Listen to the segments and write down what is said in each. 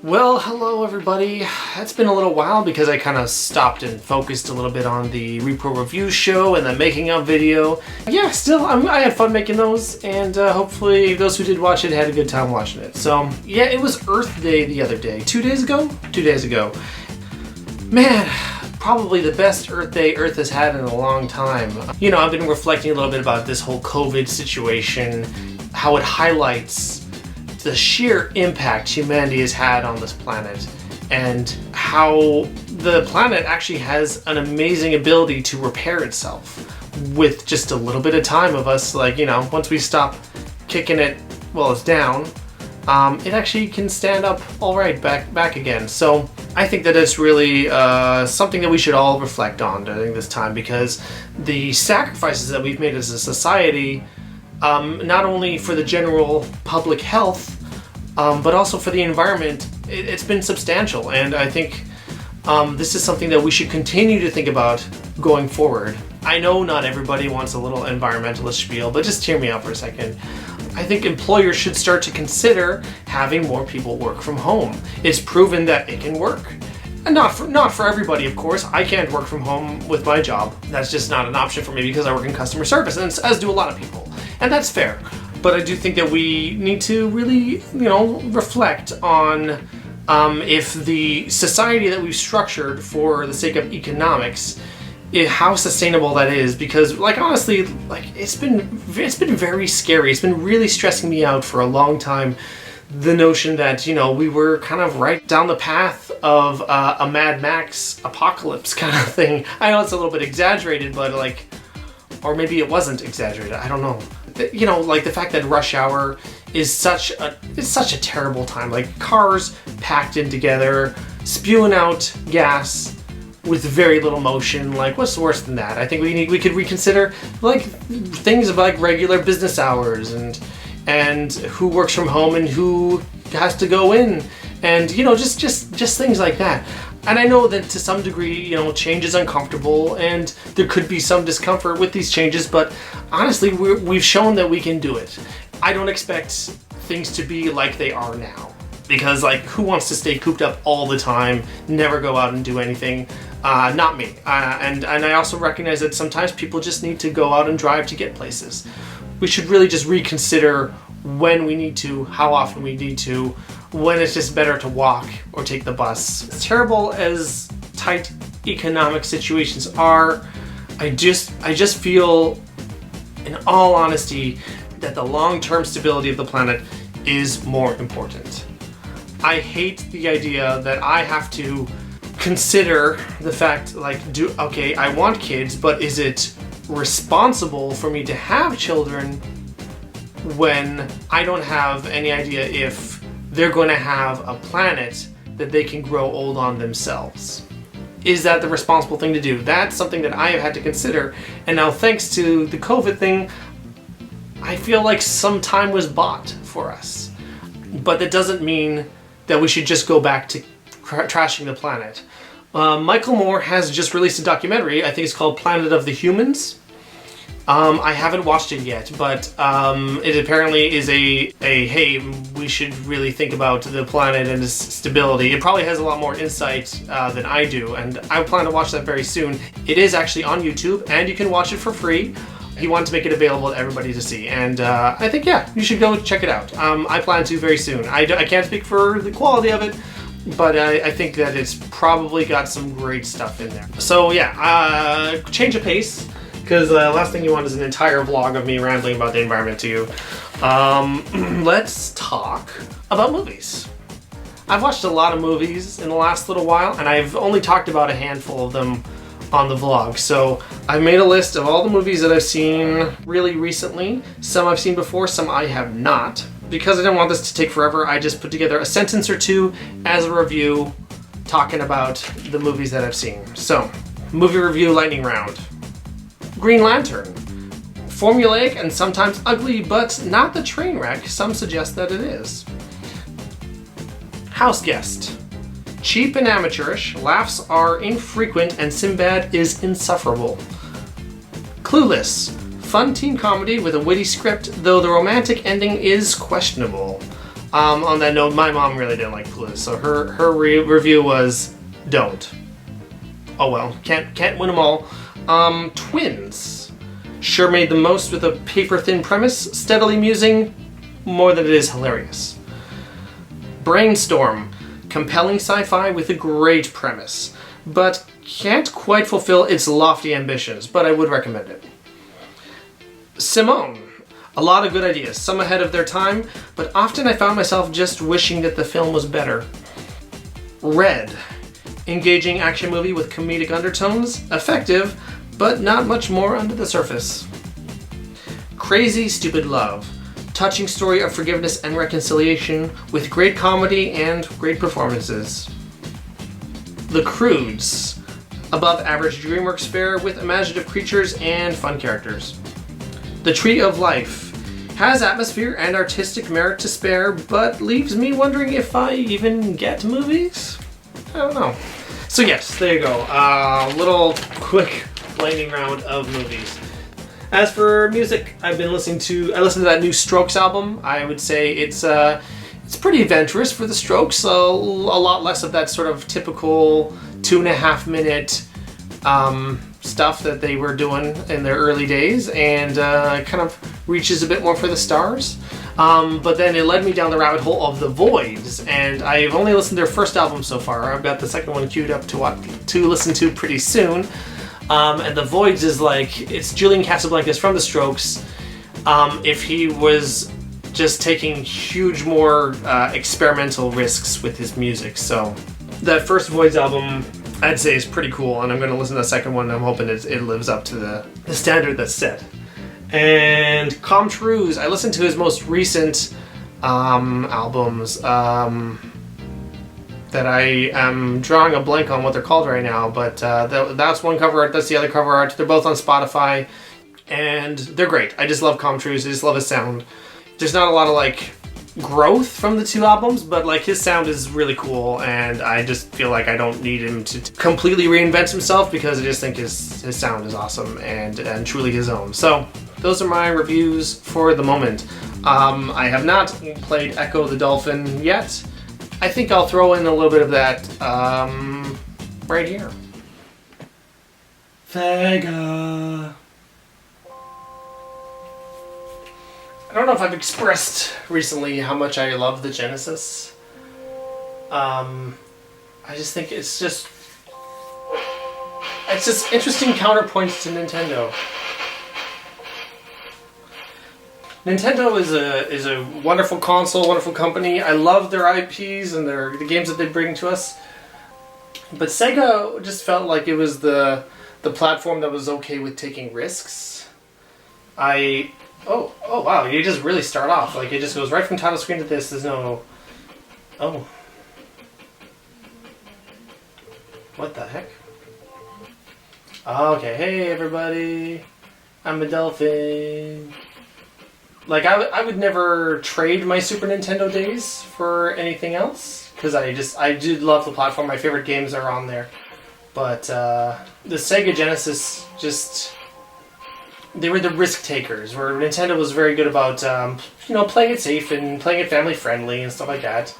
Well, hello everybody. It's been a little while because I kind of stopped and focused a little bit on the Repro Review show and the making of video. Yeah, still, I had fun making those, and hopefully those who did watch it had a good time watching it. So, yeah, it was Earth Day the other day. 2 days ago? 2 days ago. Man, probably the best Earth Day Earth has had in a long time. You know, I've been reflecting a little bit about this whole COVID situation, how it highlights the sheer impact humanity has had on this planet, and how the planet actually has an amazing ability to repair itself with just a little bit of time of us, like, you know, once we stop kicking it while it's down, it actually can stand up all right back again. So I think that it's really something that we should all reflect on during this time, because the sacrifices that we've made as a society, not only for the general public health, but also for the environment, it's been substantial. And I think this is something that we should continue to think about going forward. I know not everybody wants a little environmentalist spiel, but just hear me out for a second. I think employers should start to consider having more people work from home. It's proven that it can work. And not for everybody, of course. I can't work from home with my job. That's just not an option for me because I work in customer service, and as do a lot of people. And that's fair. But I do think that we need to really, reflect on if the society that we've structured for the sake of economics, how sustainable that is. Because, honestly, it's been very scary. It's been really stressing me out for a long time. The notion that, we were kind of right down the path of a Mad Max apocalypse kind of thing. I know it's a little bit exaggerated, but or maybe it wasn't exaggerated. I don't know. The fact that rush hour is such a terrible time. Cars packed in together, spewing out gas with very little motion. What's worse than that? I think we could reconsider things of regular business hours and who works from home and who has to go in, and just things like that. And I know that to some degree, change is uncomfortable and there could be some discomfort with these changes, but honestly, we've shown that we can do it. I don't expect things to be like they are now, because who wants to stay cooped up all the time, never go out and do anything? Not me. And I also recognize that sometimes people just need to go out and drive to get places. We should really just reconsider when we need to, how often we need to, when it's just better to walk or take the bus. As terrible as tight economic situations are, I just feel, in all honesty, that the long-term stability of the planet is more important. I hate the idea that I have to consider the fact, okay, I want kids, but is it responsible for me to have children when I don't have any idea if they're going to have a planet that they can grow old on themselves? Is that the responsible thing to do? That's something that I have had to consider, and now thanks to the COVID thing, I feel like some time was bought for us. But that doesn't mean that we should just go back to trashing the planet. Michael Moore has just released a documentary. I think it's called Planet of the Humans. I haven't watched it yet, but it apparently is a hey, we should really think about the planet and its stability. It probably has a lot more insight than I do, and I plan to watch that very soon. It is actually on YouTube, and you can watch it for free. He wanted to make it available to everybody to see, and I think, yeah, you should go check it out. I plan to very soon. I can't speak for the quality of it, but I think that it's probably got some great stuff in there. So yeah, change of pace, because the last thing you want is an entire vlog of me rambling about the environment to you. Let's talk about movies. I've watched a lot of movies in the last little while, and I've only talked about a handful of them on the vlog. So I made a list of all the movies that I've seen really recently. Some I've seen before, some I have not. Because I didn't want this to take forever, I just put together a sentence or two as a review talking about the movies that I've seen. So, movie review lightning round. Green Lantern. Formulaic and sometimes ugly, but not the train wreck some suggest that it is. House Guest. Cheap and amateurish, laughs are infrequent, and Sinbad is insufferable. Clueless. Fun teen comedy with a witty script, though the romantic ending is questionable. On that note, my mom really didn't like Clueless, so her review was don't. Oh well, can't win them all. Twins. Sure made the most with a paper-thin premise, steadily amusing, more than it is hilarious. Brainstorm. Compelling sci-fi with a great premise, but can't quite fulfill its lofty ambitions, but I would recommend it. Simone. A lot of good ideas, some ahead of their time, but often I found myself just wishing that the film was better. Red. Engaging action movie with comedic undertones, effective, but not much more under the surface. Crazy Stupid Love. Touching story of forgiveness and reconciliation with great comedy and great performances. The Croods. Above average DreamWorks fare with imaginative creatures and fun characters. The Tree of Life. Has atmosphere and artistic merit to spare, but leaves me wondering if I even get movies? I don't know. So yes, there you go. Little quick lightning round of movies. As for music, I listened to that new Strokes album. I would say it's pretty adventurous for the Strokes. So a lot less of that sort of typical 2.5 minute stuff that they were doing in their early days, and kind of reaches a bit more for the stars. But then it led me down the rabbit hole of The Voids, and I've only listened to their first album so far. I've got the second one queued up to listen to pretty soon. And The Voids is it's Julian Casablancas from The Strokes if he was just taking huge more experimental risks with his music. So that first Voids album, I'd say, is pretty cool, and I'm going to listen to the second one, and I'm hoping it lives up to the standard that's set. And Comtrues, I listened to his most recent albums that I am drawing a blank on what they're called right now, but that's one cover art, that's the other cover art. They're both on Spotify, and they're great. I just love Comtrues, I just love his sound. There's not a lot of growth from the two albums, but his sound is really cool, and I just feel like I don't need him to completely reinvent himself, because I just think his sound is awesome and truly his own. So those are my reviews for the moment. I have not played Ecco the Dolphin yet. I think I'll throw in a little bit of that right here. Vega. I don't know if I've expressed recently how much I love the Genesis. I just think it's just interesting counterpoints to Nintendo. Nintendo is a wonderful console, wonderful company. I love their IPs and the games that they bring to us. But Sega just felt like it was the platform that was okay with taking risks. Oh wow, you just really start off. It just goes right from title screen to this. There's no... Oh. What the heck? Okay, hey everybody. I'm a dolphin. I would never trade my Super Nintendo days for anything else, because I do love the platform. My favorite games are on there. But the Sega Genesis they were the risk takers, where Nintendo was very good about playing it safe and playing it family friendly and stuff like that.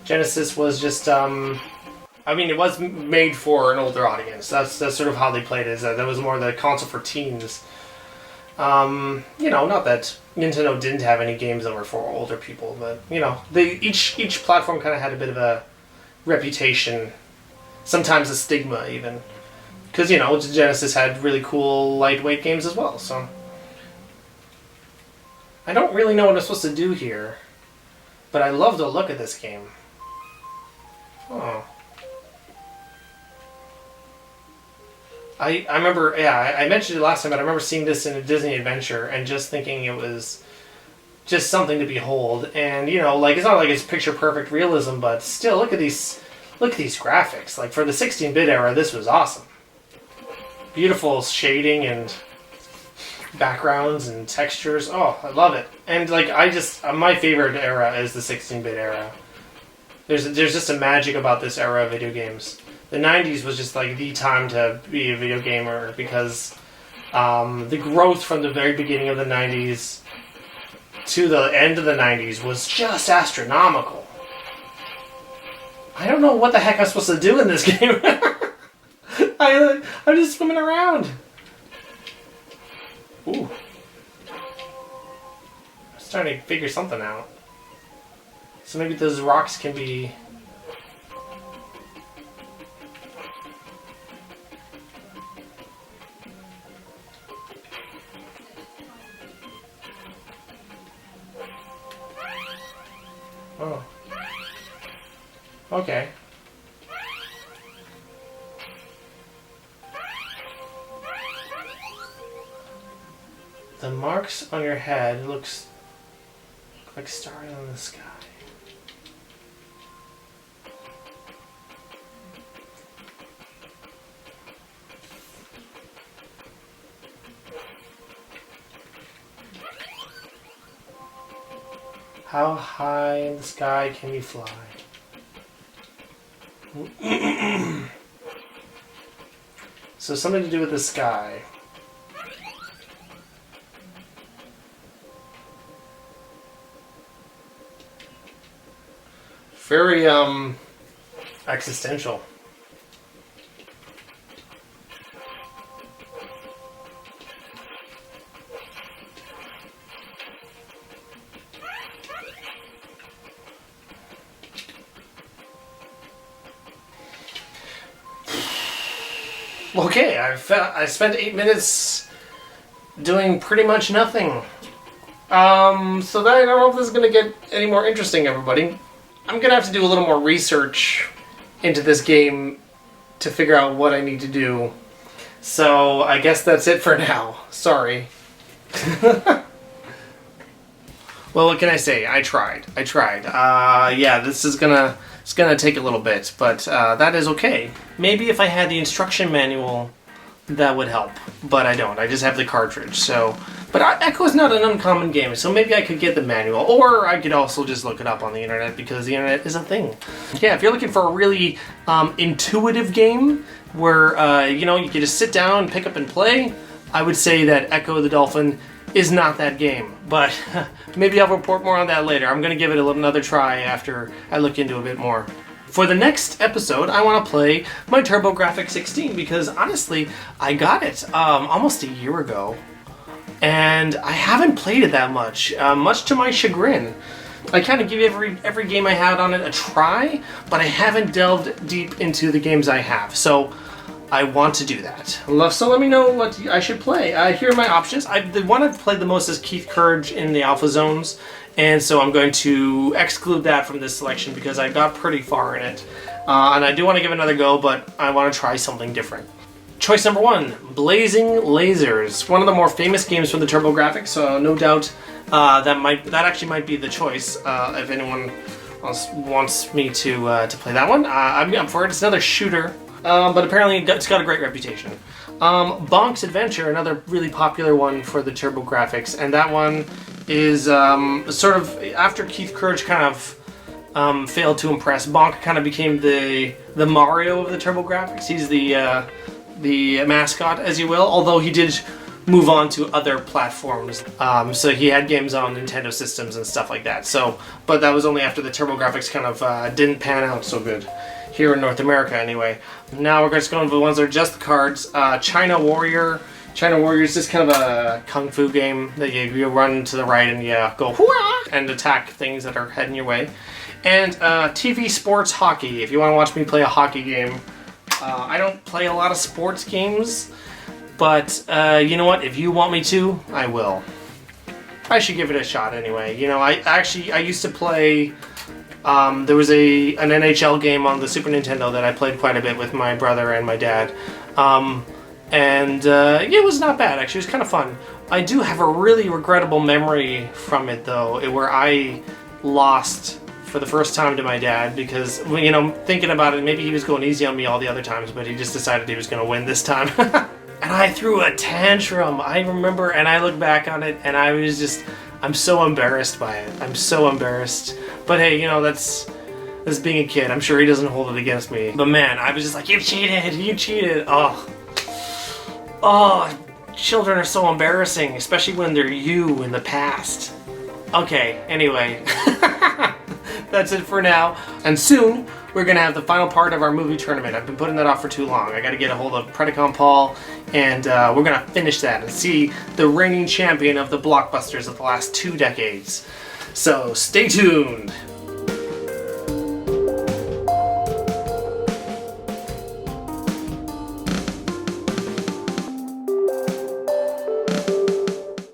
Genesis was just it was made for an older audience. That's sort of how they played it. Is that was more the console for teens. Not that Nintendo didn't have any games that were for older people, but each platform kind of had a bit of a reputation, sometimes a stigma even. Because, Genesis had really cool, lightweight games as well, so... I don't really know what I'm supposed to do here, but I love the look of this game. Oh. I remember, I mentioned it last time, but I remember seeing this in a Disney Adventure and just thinking it was just something to behold. And, it's not like it's picture-perfect realism, but still, look at these graphics. For the 16-bit era, this was awesome. Beautiful shading and backgrounds and textures. Oh, I love it. And my favorite era is the 16-bit era. There's just a magic about this era of video games. The 90s was just the time to be a video gamer, because the growth from the very beginning of the 90s to the end of the 90s was just astronomical. I don't know what the heck I'm supposed to do in this game. I'm just swimming around. Ooh. I'm starting to figure something out. So maybe those rocks can be... Oh. Okay. The marks on your head looks like stars on the sky. How high in the sky can you fly? So something to do with the sky. Very existential. Okay, I spent 8 minutes doing pretty much nothing. So that I don't know if this is going to get any more interesting, everybody. I'm going to have to do a little more research into this game to figure out what I need to do. So I guess that's it for now. Sorry. Well, what can I say? I tried. Yeah, this is it's gonna take a little bit, but that is okay. Maybe if I had the instruction manual, that would help. But I don't. I just have the cartridge. So, but Ecco is not an uncommon game, so maybe I could get the manual, or I could also just look it up on the internet because the internet is a thing. Yeah, if you're looking for a really intuitive game where you know you can just sit down, pick up and play, I would say that Ecco the Dolphin is not that game, but maybe I'll report more on that later. I'm going to give it another try after I look into it a bit more. For the next episode, I want to play my TurboGrafx 16 because honestly, I got it almost a year ago, and I haven't played it that much, much to my chagrin. I kind of give every game I had on it a try, but I haven't delved deep into the games I have. So I want to do that. So let me know what I should play. Here are my options. The one I've played the most is Keith Courage in the Alpha Zones, and so I'm going to exclude that from this selection because I got pretty far in it. And I do want to give it another go, but I want to try something different. Choice number 1, Blazing Lasers. One of the more famous games from the TurboGrafx, so no doubt that actually might be the choice if anyone else wants me to play that one. I'm up for it. It's another shooter. But apparently it's got a great reputation. Bonks Adventure, another really popular one for the TurboGrafx, and that one is sort of after Keith Courage kind of failed to impress. Bonk kind of became the Mario of the TurboGrafx. He's the mascot, as you will, although he did move on to other platforms. So he had games on Nintendo systems and stuff like that. So, but that was only after the TurboGrafx kind of didn't pan out so good. Here in North America, anyway. Now we're just going for the ones that are just the cards. China Warrior. China Warrior is just kind of a kung fu game that you run to the right and you go hoo-ah! And attack things that are heading your way. And TV Sports Hockey. If you want to watch me play a hockey game, I don't play a lot of sports games, but you know what? If you want me to, I will. I should give it a shot anyway. You know, I used to play. There was an NHL game on the Super Nintendo that I played quite a bit with my brother and my dad. Yeah, it was not bad, actually. It was kind of fun. I do have a really regrettable memory from it, though, where I lost for the first time to my dad because, you know, thinking about it, maybe he was going easy on me all the other times, but he just decided he was going to win this time. And I threw a tantrum, I remember, and I look back on it, and I was just... I'm so embarrassed by it. I'm so embarrassed. But hey, you know, that's being a kid. I'm sure he doesn't hold it against me. But man, I was just like, you cheated! You cheated! Oh, children are so embarrassing, especially when they're you in the past. Okay, anyway. That's it for now. And soon, we're going to have the final part of our movie tournament. I've been putting that off for too long. I got to get a hold of Predacon Paul, and we're going to finish that and see the reigning champion of the blockbusters of the last 2 decades. So, stay tuned.